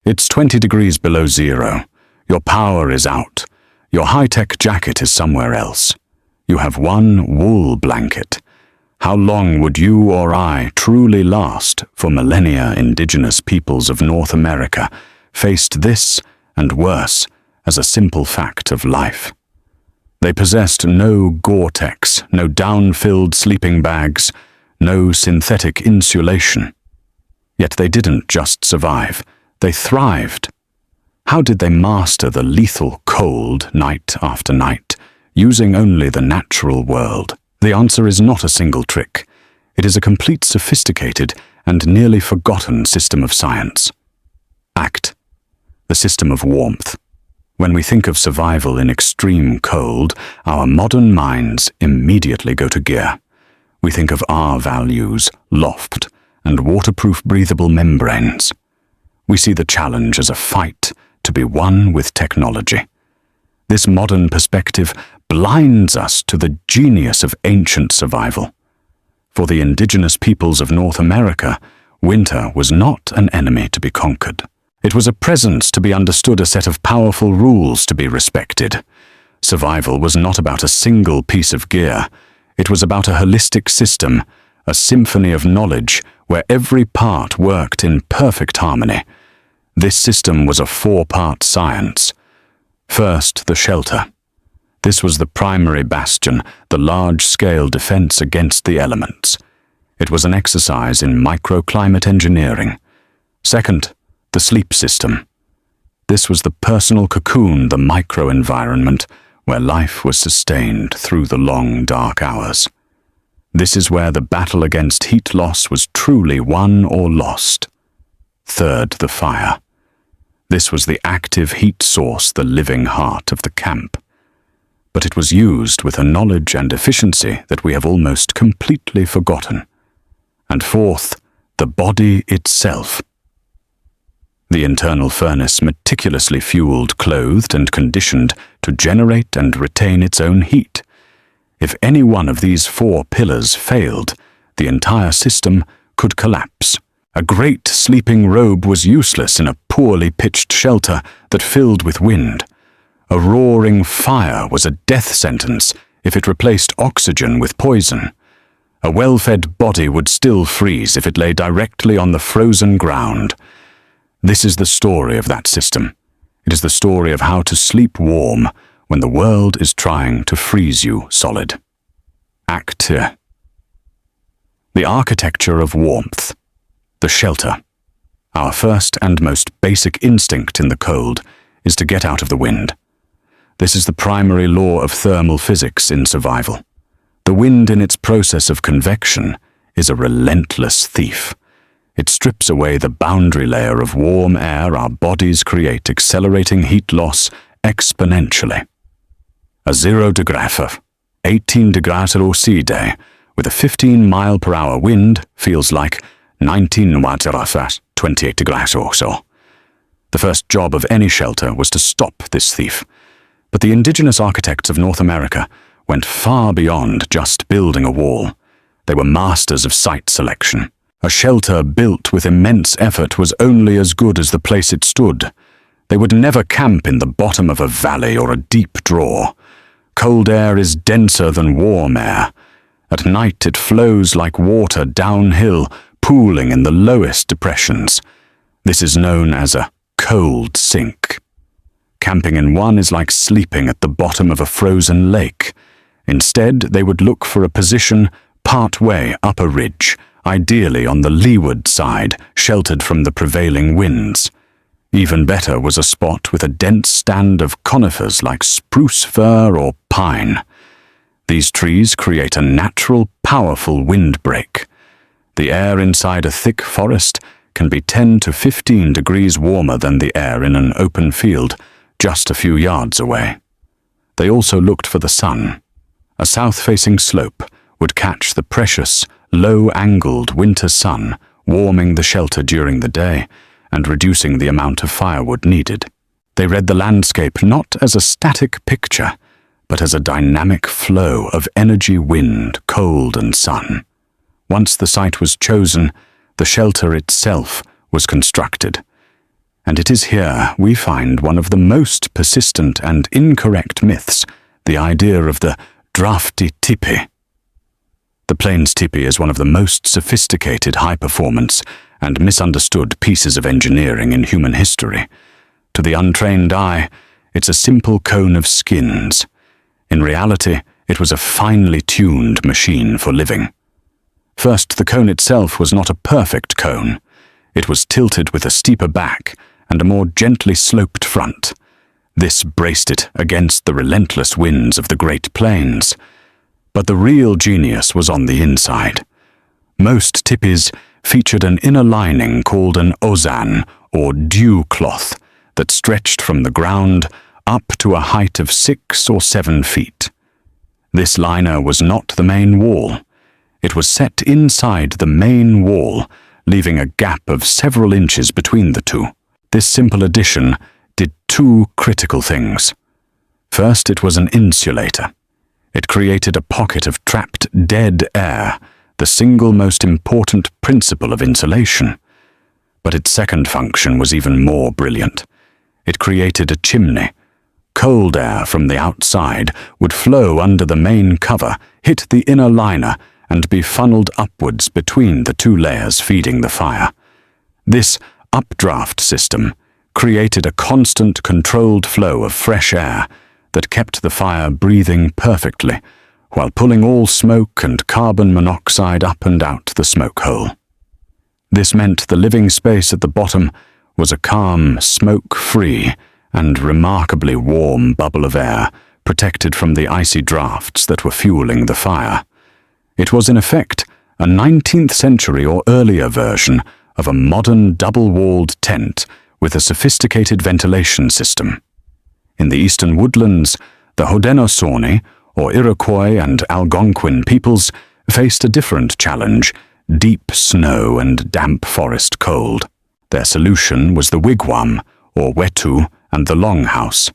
It's 20 degrees below zero. Your power is out. Your high-tech jacket is somewhere else. You have one wool blanket. How long would you or I truly last for millennia indigenous peoples of North America faced this and worse as a simple fact of life? They possessed no Gore-Tex, no down-filled sleeping bags, no synthetic insulation. Yet they didn't just survive, they thrived. How did they master the lethal cold night after night, using only the natural world? The answer is not a single trick. It is a complete sophisticated and nearly forgotten system of science. ACT, the system of warmth. When we think of survival in extreme cold, our modern minds immediately go to gear. We think of R values, loft, and waterproof breathable membranes. We see the challenge as a fight to be one with technology. This modern perspective blinds us to the genius of ancient survival. For the indigenous peoples of North America, winter was not an enemy to be conquered. It was a presence to be understood, a set of powerful rules to be respected. Survival was not about a single piece of gear. It was about a holistic system, a symphony of knowledge where every part worked in perfect harmony. This system was a four-part science. First, the shelter. This was the primary bastion, the large-scale defense against the elements. It was an exercise in microclimate engineering. Second, the sleep system. This was the personal cocoon, the microenvironment, where life was sustained through the long, dark hours. This is where the battle against heat loss was truly won or lost. Third, the fire. This was the active heat source, the living heart of the camp. But it was used with a knowledge and efficiency that we have almost completely forgotten. And fourth, the body itself. The internal furnace meticulously fueled, clothed, and conditioned to generate and retain its own heat. If any one of these four pillars failed, the entire system could collapse. A great sleeping robe was useless in a poorly pitched shelter that filled with wind. A roaring fire was a death sentence if it replaced oxygen with poison. A well-fed body would still freeze if it lay directly on the frozen ground. This is the story of that system. It is the story of how to sleep warm when the world is trying to freeze you solid. Act 2. The architecture of warmth. The shelter. Our first and most basic instinct in the cold is to get out of the wind. This is the primary law of thermal physics in survival. The wind in its process of convection is a relentless thief. It strips away the boundary layer of warm air our bodies create, accelerating heat loss exponentially. A 0 degree, 18 degrees C day with a 15-mile-per-hour wind feels like 19 watts, 28 degrees or so. The first job of any shelter was to stop this thief. But the indigenous architects of North America went far beyond just building a wall. They were masters of site selection. A shelter built with immense effort was only as good as the place it stood. They would never camp in the bottom of a valley or a deep draw. Cold air is denser than warm air. At night it flows like water downhill, pooling in the lowest depressions. This is known as a cold sink. Camping in one is like sleeping at the bottom of a frozen lake. Instead, they would look for a position part-way up a ridge, ideally on the leeward side, sheltered from the prevailing winds. Even better was a spot with a dense stand of conifers like spruce fir or pine. These trees create a natural, powerful windbreak. The air inside a thick forest can be 10 to 15 degrees warmer than the air in an open field, just a few yards away. They also looked for the sun. A south-facing slope would catch the precious, low-angled winter sun, warming the shelter during the day and reducing the amount of firewood needed. They read the landscape not as a static picture, but as a dynamic flow of energy, wind, cold, and sun. Once the site was chosen, the shelter itself was constructed. And it is here we find one of the most persistent and incorrect myths, the idea of the drafty tipi. The plains tipi is one of the most sophisticated high-performance and misunderstood pieces of engineering in human history. To the untrained eye, it's a simple cone of skins. In reality, it was a finely tuned machine for living. First, the cone itself was not a perfect cone. It was tilted with a steeper back and a more gently sloped front. This braced it against the relentless winds of the Great Plains. But the real genius was on the inside. Most tipis featured an inner lining called an ozan, or dew cloth, that stretched from the ground up to a height of 6 or 7 feet. This liner was not the main wall. It was set inside the main wall, leaving a gap of several inches between the two. This simple addition did 2 critical things. First, it was an insulator. It created a pocket of trapped dead air, the single most important principle of insulation. But its second function was even more brilliant. It created a chimney. Cold air from the outside would flow under the main cover, hit the inner liner, and be funneled upwards between the 2 layers feeding the fire. This updraft system created a constant, controlled flow of fresh air that kept the fire breathing perfectly, while pulling all smoke and carbon monoxide up and out the smoke hole. This meant the living space at the bottom was a calm, smoke-free, and remarkably warm bubble of air, protected from the icy drafts that were fueling the fire. It was in effect a 19th century or earlier version of a modern double-walled tent with a sophisticated ventilation system. In the eastern woodlands, the Haudenosaunee, or Iroquois and Algonquin peoples, faced a different challenge: deep snow and damp forest cold. Their solution was the wigwam, or wetu, and the longhouse.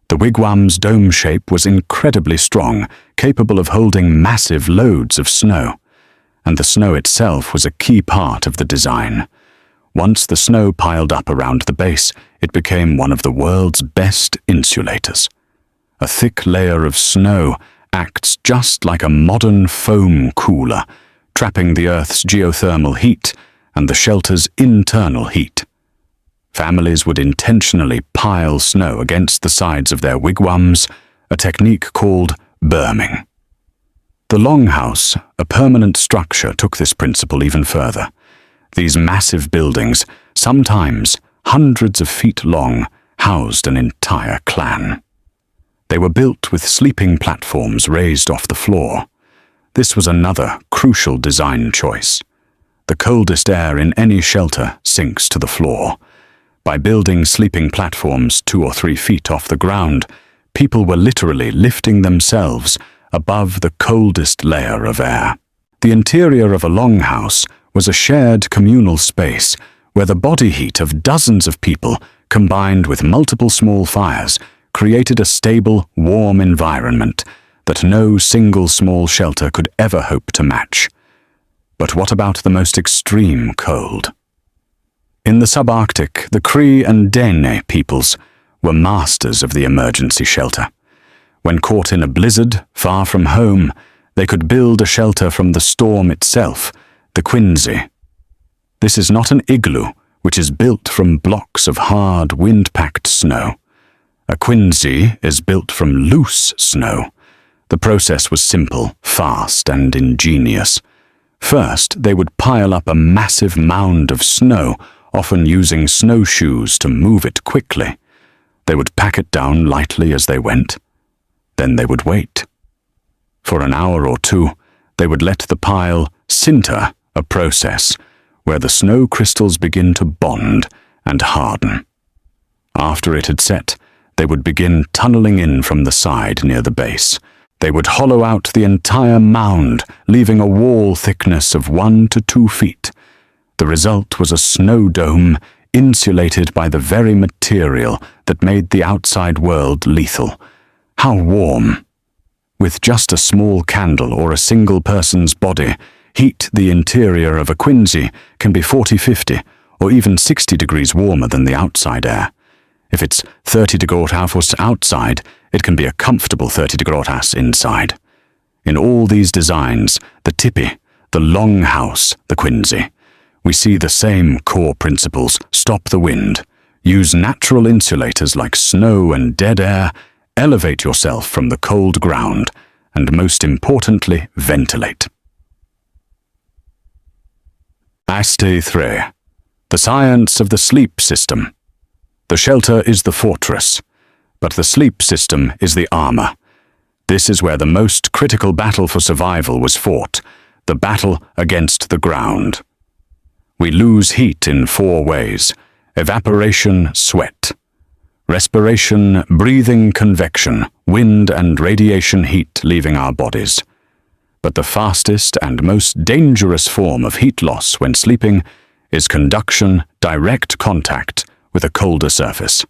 The wigwam's dome shape was incredibly strong, capable of holding massive loads of snow. And the snow itself was a key part of the design. Once the snow piled up around the base, it became one of the world's best insulators. A thick layer of snow acts just like a modern foam cooler, trapping the Earth's geothermal heat and the shelter's internal heat. Families would intentionally pile snow against the sides of their wigwams, a technique called berming. The longhouse, a permanent structure, took this principle even further. These massive buildings, sometimes hundreds of feet long, housed an entire clan. They were built with sleeping platforms raised off the floor. This was another crucial design choice. The coldest air in any shelter sinks to the floor. By building sleeping platforms 2 or 3 feet off the ground, people were literally lifting themselves above the coldest layer of air. The interior of a longhouse was a shared communal space where the body heat of dozens of people, combined with multiple small fires, created a stable, warm environment that no single small shelter could ever hope to match. But what about the most extreme cold? In the subarctic, the Cree and Dene peoples were masters of the emergency shelter. When caught in a blizzard, far from home, they could build a shelter from the storm itself, the quinsy. This is not an igloo, which is built from blocks of hard, wind-packed snow. A quinsy is built from loose snow. The process was simple, fast, and ingenious. First, they would pile up a massive mound of snow, often using snowshoes to move it quickly. They would pack it down lightly as they went. Then they would wait. For an hour or 2, they would let the pile sinter, a process where the snow crystals begin to bond and harden. After it had set, they would begin tunneling in from the side near the base. They would hollow out the entire mound, leaving a wall thickness of 1 to 2 feet. The result was a snow dome insulated by the very material that made the outside world lethal. How warm! With just a small candle or a single person's body, heat the interior of a quinsy can be 40, 50, or even 60 degrees warmer than the outside air. If it's 30 degrees outside, it can be a comfortable 30 degrees inside. In all these designs, the tipi, the longhouse, the quinsy, we see the same core principles: stop the wind, use natural insulators like snow and dead air, elevate yourself from the cold ground, and most importantly, ventilate. Aste 3. The science of the sleep system. The shelter is the fortress, but the sleep system is the armor. This is where the most critical battle for survival was fought, the battle against the ground. We lose heat in 4 ways: evaporation, sweat; respiration, breathing, convection, wind and radiation heat leaving our bodies. But the fastest and most dangerous form of heat loss when sleeping is conduction, direct contact with a colder surface.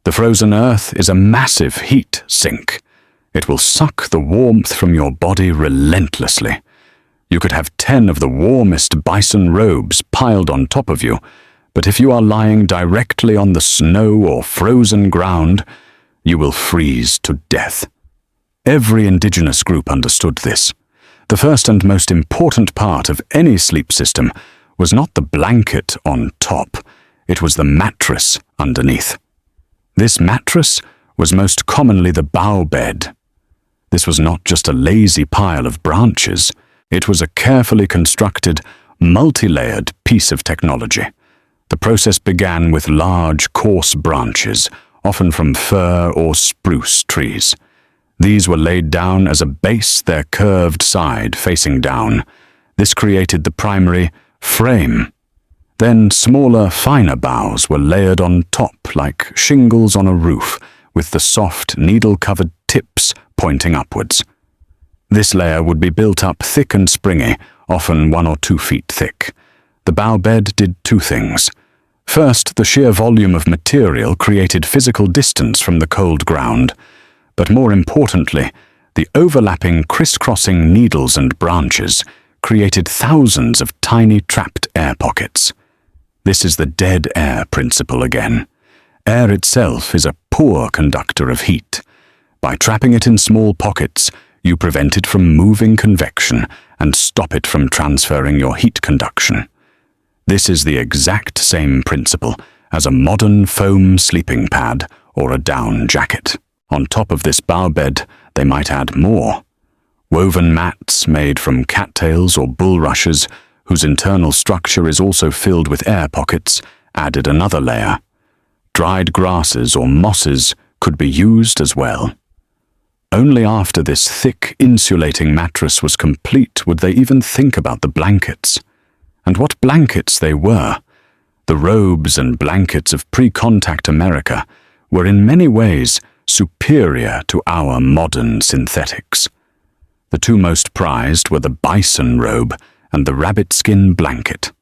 The frozen earth is a massive heat sink. It will suck the warmth from your body relentlessly. You could have 10 of the warmest bison robes piled on top of you, but if you are lying directly on the snow or frozen ground, you will freeze to death. Every indigenous group understood this. The first and most important part of any sleep system was not the blanket on top, it was the mattress underneath. This mattress was most commonly the bough bed. This was not just a lazy pile of branches, it was a carefully constructed, multi-layered piece of technology. The process began with large, coarse branches, often from fir or spruce trees. These were laid down as a base, their curved side facing down. This created the primary frame. Then smaller, finer boughs were layered on top like shingles on a roof, with the soft, needle-covered tips pointing upwards. This layer would be built up thick and springy, often 1 or 2 feet thick. The bough bed did 2 things. First, the sheer volume of material created physical distance from the cold ground, but more importantly, the overlapping, crisscrossing needles and branches created thousands of tiny trapped air pockets. This is the dead air principle again. Air itself is a poor conductor of heat. By trapping it in small pockets, you prevent it from moving convection and stop it from transferring your heat conduction. This is the exact same principle as a modern foam sleeping pad or a down jacket. On top of this bough bed, they might add more. Woven mats made from cattails or bulrushes, whose internal structure is also filled with air pockets, added another layer. Dried grasses or mosses could be used as well. Only after this thick, insulating mattress was complete would they even think about the blankets. And what blankets they were! The robes and blankets of pre-contact America were in many ways superior to our modern synthetics. The 2 most prized were the bison robe and the rabbit skin blanket.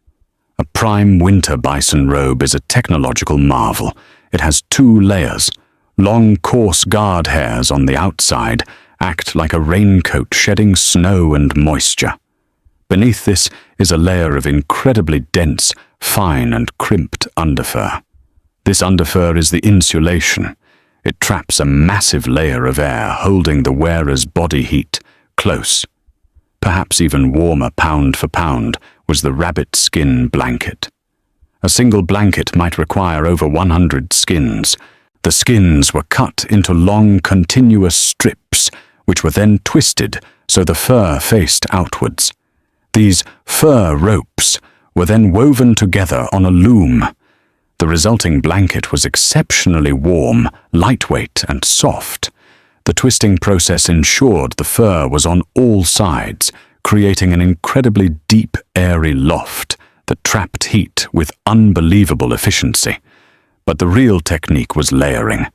A prime winter bison robe is a technological marvel. It has 2 layers. Long, coarse guard hairs on the outside act like a raincoat shedding snow and moisture. Beneath this is a layer of incredibly dense, fine and crimped underfur. This underfur is the insulation. It traps a massive layer of air holding the wearer's body heat close. Perhaps even warmer pound for pound was the rabbit skin blanket. A single blanket might require over 100 skins. The skins were cut into long, continuous strips, which were then twisted so the fur faced outwards. These fur ropes were then woven together on a loom. The resulting blanket was exceptionally warm, lightweight, and soft. The twisting process ensured the fur was on all sides, creating an incredibly deep, airy loft that trapped heat with unbelievable efficiency. But the real technique was layering.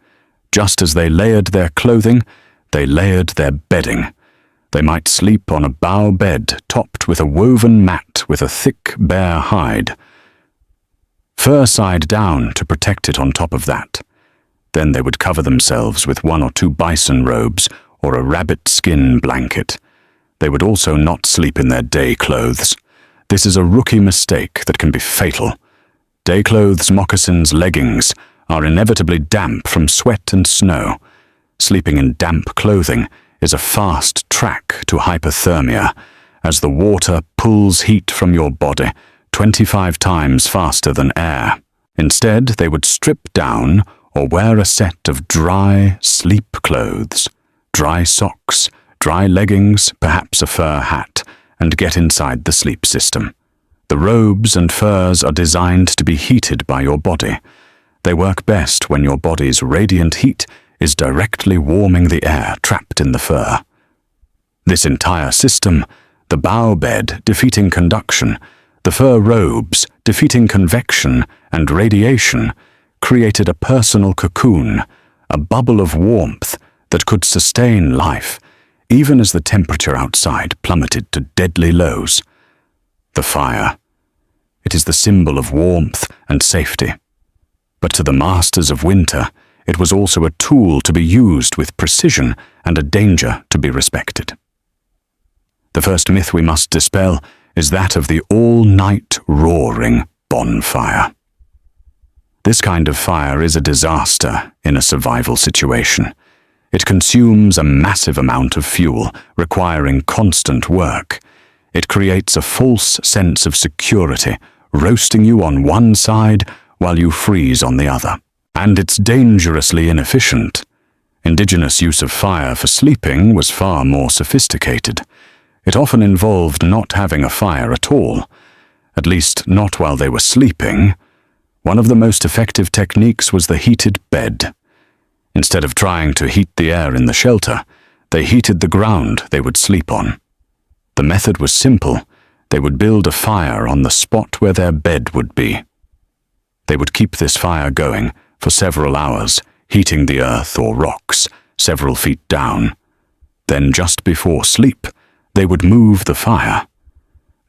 Just as they layered their clothing, they layered their bedding. They might sleep on a bough bed topped with a woven mat with a thick, bare hide. Fur side down to protect it on top of that. Then they would cover themselves with 1 or 2 bison robes or a rabbit skin blanket. They would also not sleep in their day clothes. This is a rookie mistake that can be fatal. Dayclothes, moccasins, leggings are inevitably damp from sweat and snow. Sleeping in damp clothing is a fast track to hypothermia, as the water pulls heat from your body 25 times faster than air. Instead, they would strip down or wear a set of dry sleep clothes, dry socks, dry leggings, perhaps a fur hat, and get inside the sleep system. The robes and furs are designed to be heated by your body. They work best when your body's radiant heat is directly warming the air trapped in the fur. This entire system, the bough bed defeating conduction, the fur robes defeating convection and radiation, created a personal cocoon, a bubble of warmth that could sustain life, even as the temperature outside plummeted to deadly lows. The fire. It is the symbol of warmth and safety. But to the masters of winter, it was also a tool to be used with precision and a danger to be respected. The first myth we must dispel is that of the all-night roaring bonfire. This kind of fire is a disaster in a survival situation. It consumes a massive amount of fuel, requiring constant work. It creates a false sense of security, roasting you on one side while you freeze on the other. And it's dangerously inefficient. Indigenous use of fire for sleeping was far more sophisticated. It often involved not having a fire at all, at least not while they were sleeping. One of the most effective techniques was the heated bed. Instead of trying to heat the air in the shelter, they heated the ground they would sleep on. The method was simple. They would build a fire on the spot where their bed would be. They would keep this fire going for several hours, heating the earth or rocks several feet down. Then just before sleep, they would move the fire.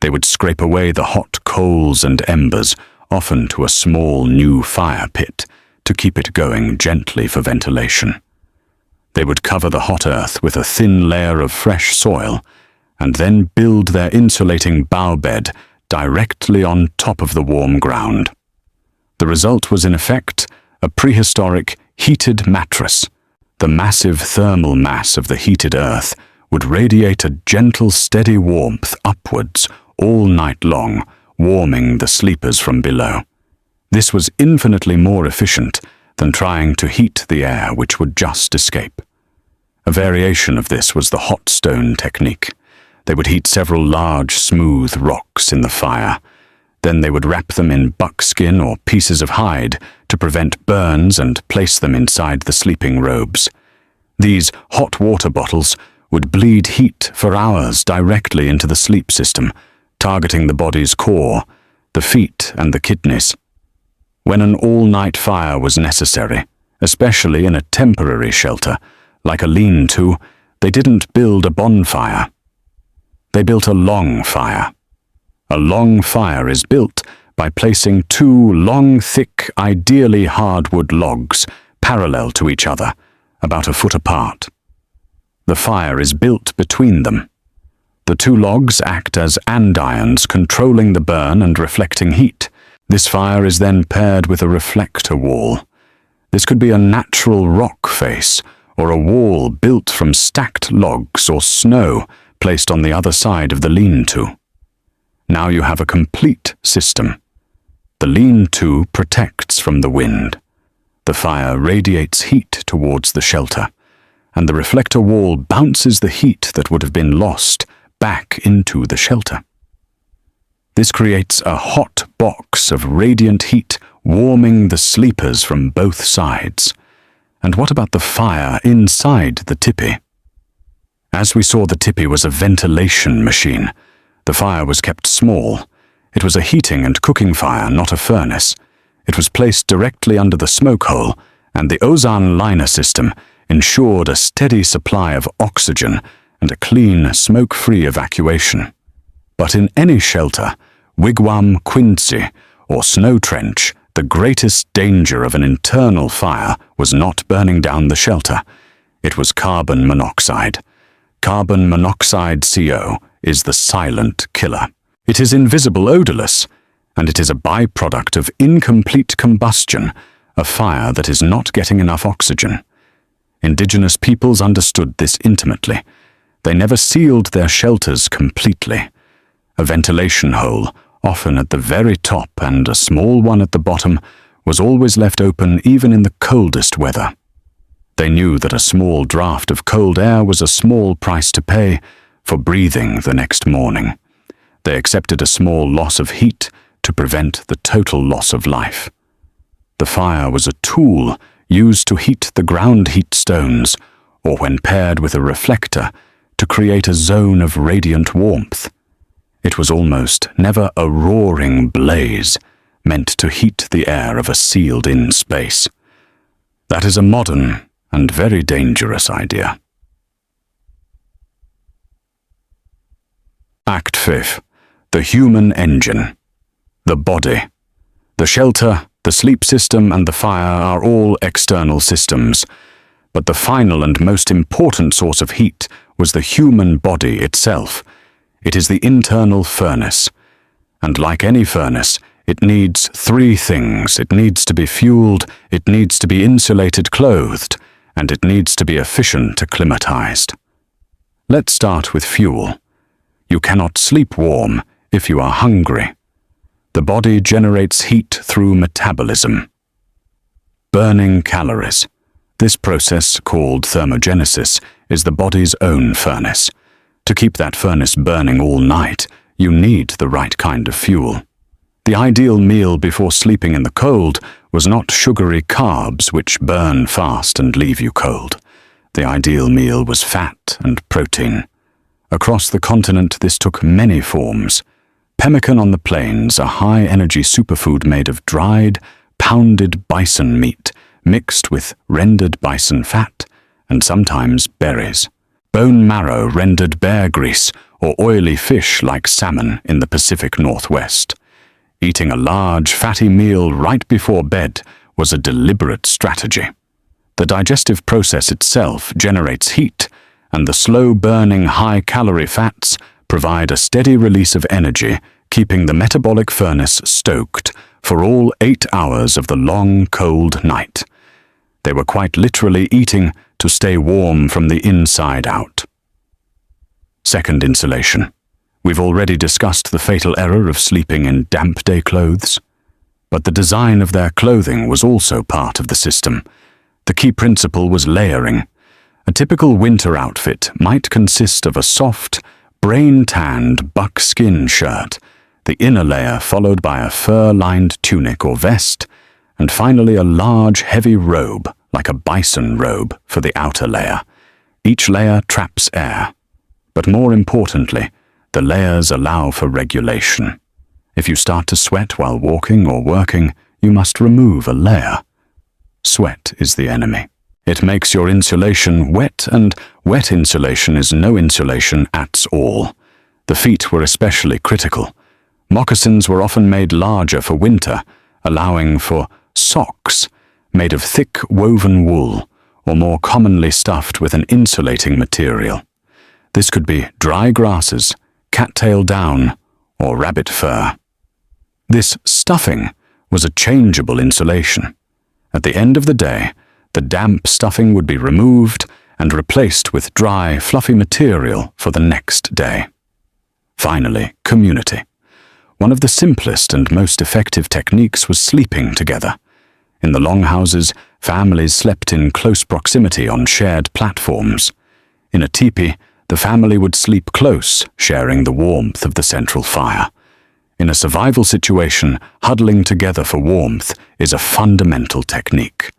They would scrape away the hot coals and embers, often to a small new fire pit, to keep it going gently for ventilation. They would cover the hot earth with a thin layer of fresh soil, and then build their insulating bough bed directly on top of the warm ground. The result was in effect a prehistoric heated mattress. The massive thermal mass of the heated earth would radiate a gentle, steady warmth upwards all night long, warming the sleepers from below. This was infinitely more efficient than trying to heat the air which would just escape. A variation of this was the hot stone technique. They would heat several large, smooth rocks in the fire. Then they would wrap them in buckskin or pieces of hide to prevent burns and place them inside the sleeping robes. These hot water bottles would bleed heat for hours directly into the sleep system, targeting the body's core, the feet and the kidneys. When an all-night fire was necessary, especially in a temporary shelter, like a lean-to, they didn't build a bonfire. They built a long fire. A long fire is built by placing two long, thick, ideally hardwood logs parallel to each other, about a foot apart. The fire is built between them. The two logs act as andirons, controlling the burn and reflecting heat. This fire is then paired with a reflector wall. This could be a natural rock face, or a wall built from stacked logs or snow placed on the other side of the lean-to. Now you have a complete system. The lean-to protects from the wind. The fire radiates heat towards the shelter, and the reflector wall bounces the heat that would have been lost back into the shelter. This creates a hot box of radiant heat warming the sleepers from both sides. And what about the fire inside the tipi? As we saw, the tipi was a ventilation machine. The fire was kept small. It was a heating and cooking fire, not a furnace. It was placed directly under the smoke hole, and the ozone liner system ensured a steady supply of oxygen and a clean, smoke-free evacuation. But in any shelter, wigwam, quincy, or snow trench, the greatest danger of an internal fire was not burning down the shelter. It was carbon monoxide. Carbon monoxide, CO, is the silent killer. It is invisible, odorless, and it is a byproduct of incomplete combustion, a fire that is not getting enough oxygen. Indigenous peoples understood this intimately. They never sealed their shelters completely. A ventilation hole, often at the very top and a small one at the bottom, was always left open even in the coldest weather. They knew that a small draught of cold air was a small price to pay for breathing the next morning. They accepted a small loss of heat to prevent the total loss of life. The fire was a tool used to heat the ground heat stones, or when paired with a reflector, to create a zone of radiant warmth. It was almost never a roaring blaze, meant to heat the air of a sealed-in space. That is a modern and very dangerous idea. Act 5. The human engine. The body. The shelter, the sleep system, and the fire are all external systems, but the final and most important source of heat was the human body itself. It is the internal furnace, and like any furnace, it needs three things. It needs to be fueled, it needs to be insulated, clothed, and it needs to be efficient, acclimatized. Let's start with fuel. You cannot sleep warm if you are hungry. The body generates heat through metabolism. Burning calories. This process, called thermogenesis, is the body's own furnace. To keep that furnace burning all night, you need the right kind of fuel. The ideal meal before sleeping in the cold was not sugary carbs which burn fast and leave you cold. The ideal meal was fat and protein. Across the continent, this took many forms. Pemmican on the plains, a high-energy superfood made of dried, pounded bison meat, mixed with rendered bison fat, and sometimes berries. Bone marrow rendered bear grease, or oily fish like salmon in the Pacific Northwest. Eating a large, fatty meal right before bed was a deliberate strategy. The digestive process itself generates heat, and the slow-burning, high-calorie fats provide a steady release of energy, keeping the metabolic furnace stoked for all 8 hours of the long, cold night. They were quite literally eating to stay warm from the inside out. Second, insulation. We've already discussed the fatal error of sleeping in damp day clothes. But the design of their clothing was also part of the system. The key principle was layering. A typical winter outfit might consist of a soft, brain-tanned buckskin shirt, the inner layer followed by a fur-lined tunic or vest, and finally a large, heavy robe, like a bison robe, for the outer layer. Each layer traps air. But more importantly, the layers allow for regulation. If you start to sweat while walking or working, you must remove a layer. Sweat is the enemy. It makes your insulation wet, and wet insulation is no insulation at all. The feet were especially critical. Moccasins were often made larger for winter, allowing for socks made of thick woven wool, or more commonly stuffed with an insulating material. This could be dry grasses, cattail down, or rabbit fur. This stuffing was a changeable insulation. At the end of the day, the damp stuffing would be removed and replaced with dry, fluffy material for the next day. Finally, community. One of the simplest and most effective techniques was sleeping together. In the longhouses, families slept in close proximity on shared platforms. In a teepee, the family would sleep close, sharing the warmth of the central fire. In a survival situation, huddling together for warmth is a fundamental technique.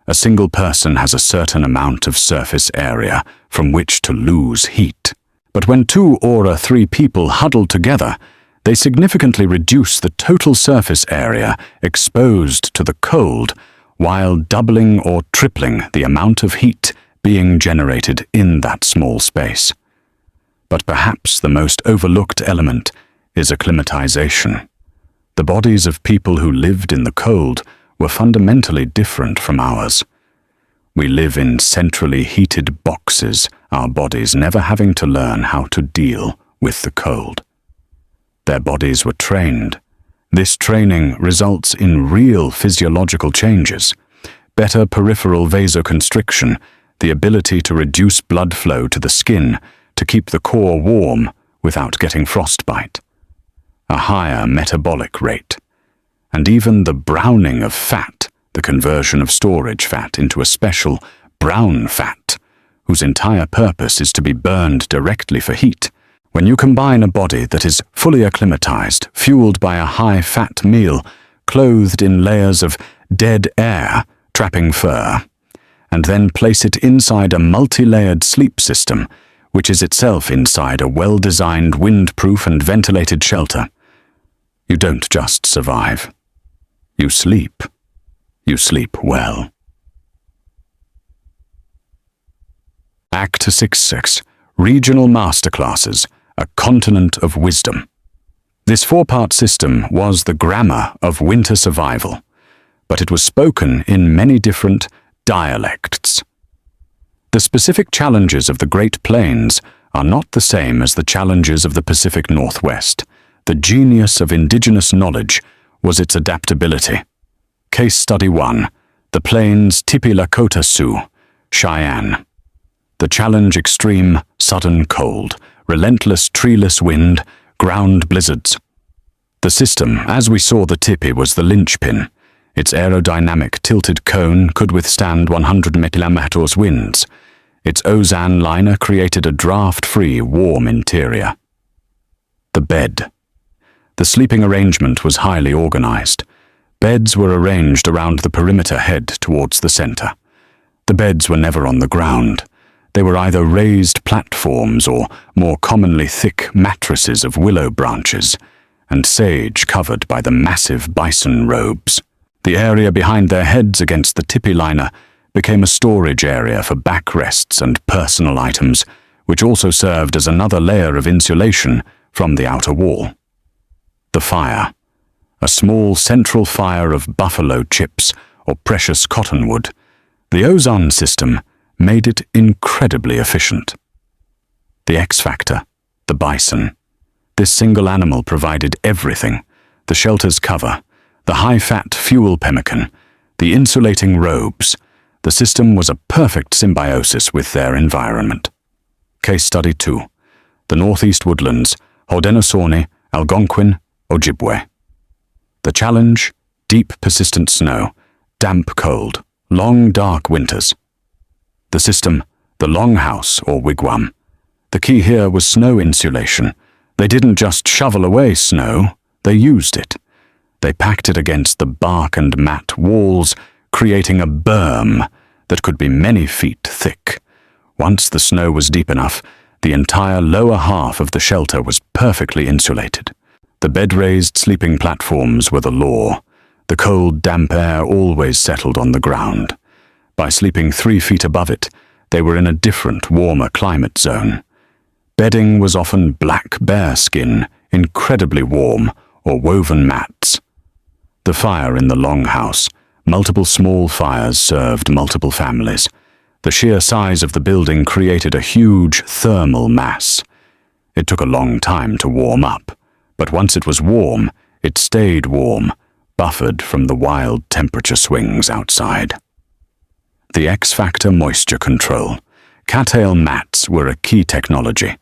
A single person has a certain amount of surface area from which to lose heat. But when 2 or 3 people huddle together, they significantly reduce the total surface area exposed to the cold, while doubling or tripling the amount of heat being generated in that small space. But perhaps the most overlooked element is acclimatization. The bodies of people who lived in the cold were fundamentally different from ours. We live in centrally heated boxes, our bodies never having to learn how to deal with the cold. Their bodies were trained, This training results in real physiological changes: better peripheral vasoconstriction, the ability to reduce blood flow to the skin to keep the core warm without getting frostbite, a higher metabolic rate, and even the browning of fat, the conversion of storage fat into a special brown fat, whose entire purpose is to be burned directly for heat. When you combine a body that is fully acclimatized, fueled by a high-fat meal, clothed in layers of dead air, trapping fur, and then place it inside a multi-layered sleep system, which is itself inside a well-designed, wind-proof and ventilated shelter, you don't just survive. You sleep. You sleep well. Act 6.6. Regional Masterclasses, a Continent of Wisdom. This 4-part system was the grammar of winter survival, but it was spoken in many different dialects. The specific challenges of the Great Plains are not the same as the challenges of the Pacific Northwest. The genius of indigenous knowledge was its adaptability. Case Study 1. The Plains Tipi Lakota Sioux, Cheyenne. The challenge: extreme, sudden cold, relentless treeless wind, ground blizzards. The system, as we saw the Tipi, was the linchpin. Its aerodynamic tilted cone could withstand 100 km/h winds. Its ozone liner created a draft-free, warm interior. The bed. The sleeping arrangement was highly organized. Beds were arranged around the perimeter head towards the center. The beds were never on the ground. They were either raised platforms or, more commonly, thick mattresses of willow branches and sage covered by the massive bison robes. The area behind their heads against the tipi liner became a storage area for backrests and personal items, which also served as another layer of insulation from the outer wall. The fire. A small central fire of buffalo chips or precious cottonwood. The ozone system made it incredibly efficient. The X factor, the bison. This single animal provided everything: the shelter's cover, the high-fat fuel pemmican, the insulating robes. The system was a perfect symbiosis with their environment. Case Study 2. The Northeast Woodlands, Haudenosaunee, Algonquin, Ojibwe. The challenge: deep, persistent snow, damp cold, long, dark winters. The system: the longhouse or wigwam. The key here was snow insulation. They didn't just shovel away snow, they used it. They packed it against the bark and mat walls, creating a berm that could be many feet thick. Once the snow was deep enough, the entire lower half of the shelter was perfectly insulated. The bed-raised sleeping platforms were the law. The cold, damp air always settled on the ground. By sleeping 3 feet above it, they were in a different, warmer climate zone. Bedding was often black bear skin, incredibly warm, or woven mats. The fire in the longhouse. Multiple small fires served multiple families. The sheer size of the building created a huge thermal mass. It took a long time to warm up, but once it was warm, it stayed warm, buffered from the wild temperature swings outside. The X-Factor moisture control. Cattail mats were a key technology.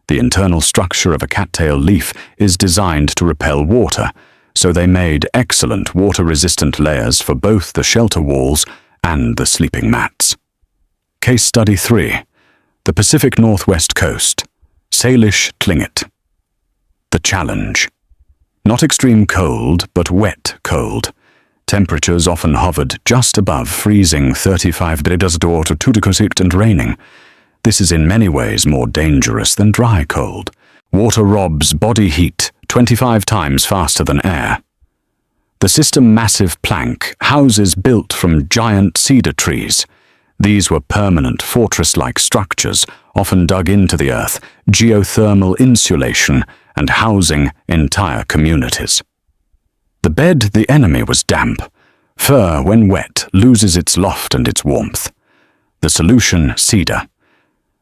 The internal structure of a cattail leaf is designed to repel water, so they made excellent water-resistant layers for both the shelter walls and the sleeping mats. Case Study 3. The Pacific Northwest Coast, Salish Tlingit. The challenge. Not extreme cold, but wet cold. Temperatures often hovered just above freezing 35 degrees and raining. This is in many ways more dangerous than dry cold. Water robs body heat 25 times faster than air. The system massive plank, houses built from giant cedar trees. These were permanent fortress-like structures, often dug into the earth, geothermal insulation, and housing entire communities. The bed, the enemy, was damp. Fur, when wet, loses its loft and its warmth. The solution, cedar.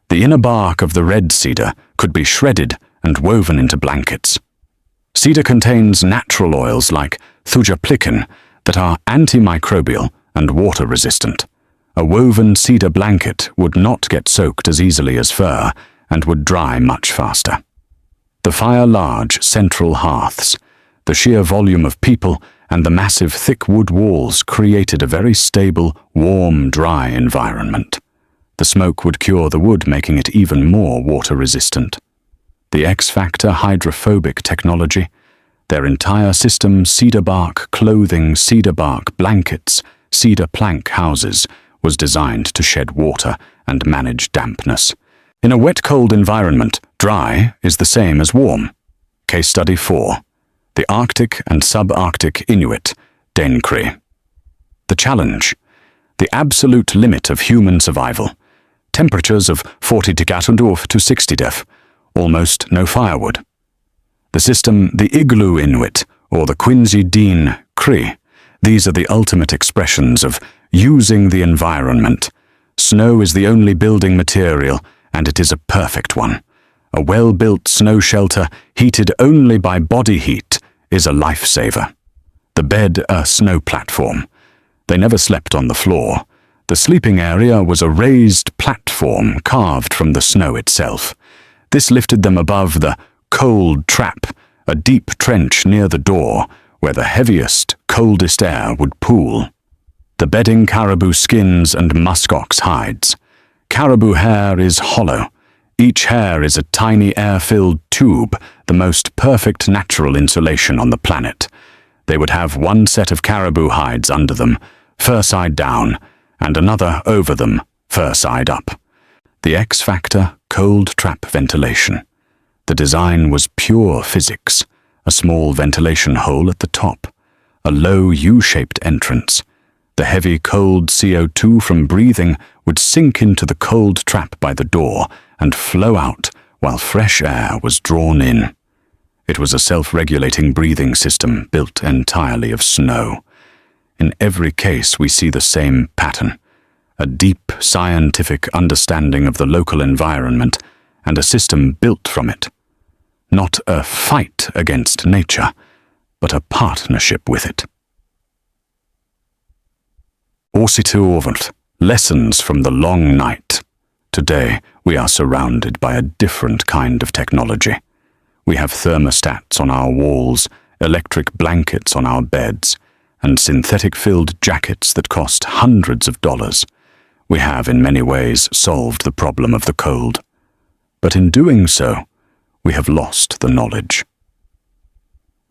The inner bark of the red cedar could be shredded and woven into blankets. Cedar contains natural oils like thujaplikin that are antimicrobial and water-resistant. A woven cedar blanket would not get soaked as easily as fur and would dry much faster. The fire-large central hearths, the sheer volume of people, and the massive thick wood walls created a very stable, warm, dry environment. The smoke would cure the wood, making it even more water-resistant. The X-Factor hydrophobic technology, their entire system, cedar bark clothing, cedar bark blankets, cedar plank houses, was designed to shed water and manage dampness. In a wet-cold environment, dry is the same as warm. Case Study 4. The Arctic and Subarctic Inuit, Denkri. The challenge. The absolute limit of human survival. Temperatures of 40 to 60 degrees, almost no firewood. The system, the Igloo Inuit, or the Quincy Dean Cree. These are the ultimate expressions of using the environment. Snow is the only building material, and it is a perfect one. A well-built snow shelter, heated only by body heat, is a lifesaver. The bed, a snow platform. They never slept on the floor. The sleeping area was a raised platform carved from the snow itself. This lifted them above the cold trap, a deep trench near the door where the heaviest, coldest air would pool. The bedding, caribou skins and muskox hides. Caribou hair is hollow. Each hair is a tiny air-filled tube, the most perfect natural insulation on the planet. They would have one set of caribou hides under them, fur side down, and another over them, fur side up. The X-Factor cold trap ventilation. The design was pure physics. A small ventilation hole at the top, a low U-shaped entrance. The heavy cold CO2 from breathing would sink into the cold trap by the door and flow out while fresh air was drawn in. It was a self-regulating breathing system built entirely of snow. In every case we see the same pattern, a deep scientific understanding of the local environment and a system built from it. Not a fight against nature, but a partnership with it. Årsituovert, lessons from the long night. Today, we are surrounded by a different kind of technology. We have thermostats on our walls, electric blankets on our beds, and synthetic-filled jackets that cost hundreds of dollars. We have, in many ways, solved the problem of the cold. But in doing so, we have lost the knowledge.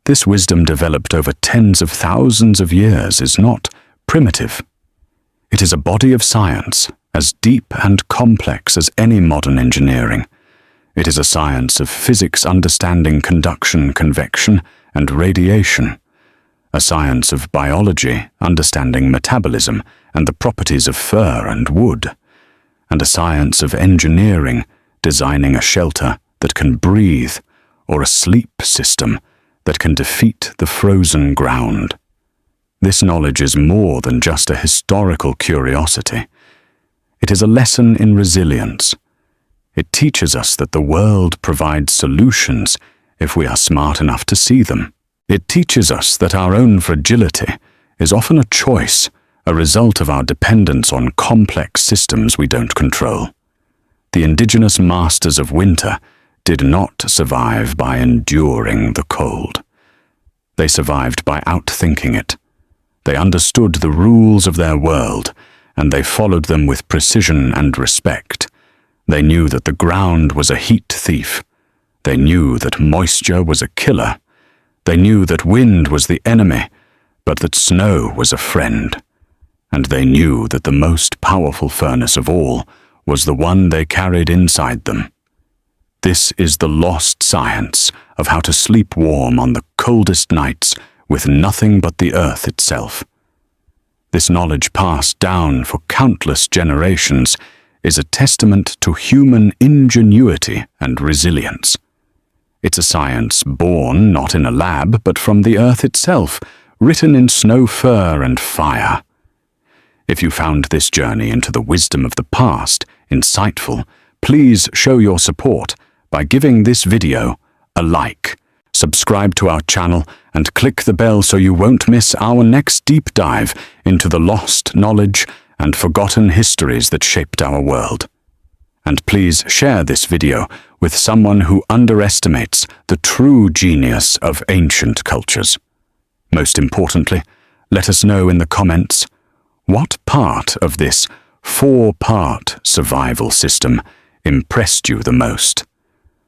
This wisdom developed over tens of thousands of years is not primitive. It is a body of science, as deep and complex as any modern engineering. It is a science of physics understanding conduction, convection, and radiation. A science of biology understanding metabolism and the properties of fur and wood. And a science of engineering designing a shelter that can breathe, or a sleep system that can defeat the frozen ground. This knowledge is more than just a historical curiosity. It is a lesson in resilience. It teaches us that the world provides solutions if we are smart enough to see them. It teaches us that our own fragility is often a choice, a result of our dependence on complex systems we don't control. The indigenous masters of winter did not survive by enduring the cold. They survived by outthinking it. They understood the rules of their world, and they followed them with precision and respect. They knew that the ground was a heat thief. They knew that moisture was a killer. They knew that wind was the enemy, but that snow was a friend. And they knew that the most powerful furnace of all was the one they carried inside them. This is the lost science of how to sleep warm on the coldest nights with nothing but the earth itself. This knowledge passed down for countless generations is a testament to human ingenuity and resilience. It's a science born not in a lab but from the earth itself, written in snow, fur, and fire. If you found this journey into the wisdom of the past insightful, please show your support by giving this video a like. subscribe to our channel, and click the bell so you won't miss our next deep dive into the lost knowledge and forgotten histories that shaped our world. And please share this video with someone who underestimates the true genius of ancient cultures. Most importantly, let us know in the comments what part of this 4-part survival system impressed you the most.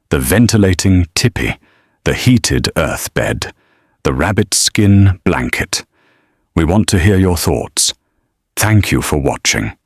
The ventilating tipi, the heated earth bed, the rabbit skin blanket. We want to hear your thoughts. Thank you for watching.